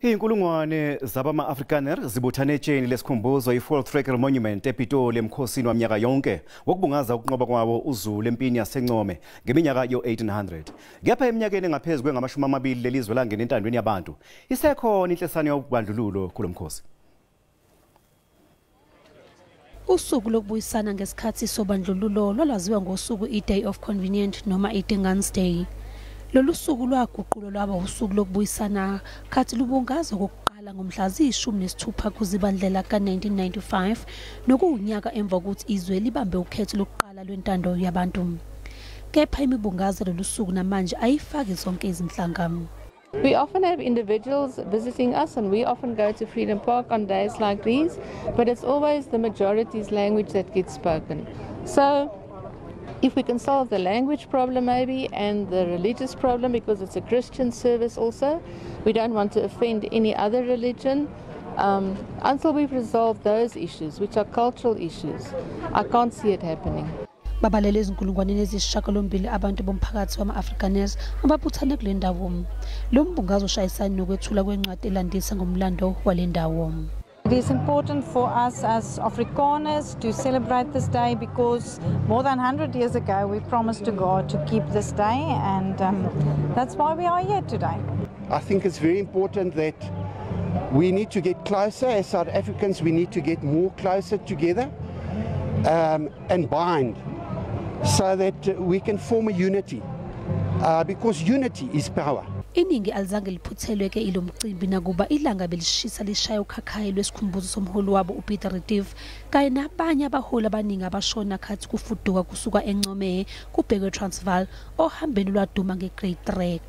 Izinkulungwane zabama-Afrikaner zibuthane etsheni lesikhumbuzo iVoortrekker Monument Pitoli emkhosini waminyaka yonke wokubungaza ukunqoba kwawo uZulu empini yase Ncome ngeminyaka yo1800. Kepha eminyakeni engaphezulu kwengamashumi amabili lelizwe langena entandweni yabantu. Isekhona inhlesana yobandlululo kulomkhosi. Usuku lokubuyisana ngesikhathi sobandlululo lolwaziwa ngosuku iDay of Convenient noma iDingans Day. Lolu suku lwaguqulo lwaba usuku lokubuyisana khathi lubungaza kokuqala ngomhla zi-16 kuZibandlela ka-1995 nokuwunyaka emva kokuthi izwe libambe ukhetho lokuqala lwentando yabantu. Kepha imibungazo lolu suku namanje ayifaki zonke izinhlanga. We often have individuals visiting us and we often go to Freedom Park on days like these, but it's always the majority's language that gets spoken. So if we can solve the language problem maybe and the religious problem, because it's a Christian service also, we don't want to offend any other religion. Until we've resolved those issues, which are cultural issues, I can't see it happening. Babalele Izinkulungwane ezisishiyagalombili abantu bomphakathi wama-Afrikaners ababuthane kule ndawo. Lo mbungazo ushayisana nokwethula kwencwadi elandisa ngomlando wale ndawo. It is important for us as Afrikaners to celebrate this day because more than 100 years ago we promised to God to keep this day, and that's why we are here today. I think it's very important that we need to get closer as South Africans. We need to get more closer together and bind so that we can form a unity because unity is power. Iningi alizange liphuthelwe ke ilomcimbi nakuba ilanga belishisa lishaya ukhakhayi lwesikhumbuzo somholi wabo uPitoli kanye nabanye abaholi abaningi abashona khathi kufuduka kusuka eNcome kubhekwe Transvaal ohambeni lwaduma ngeGreat Trek.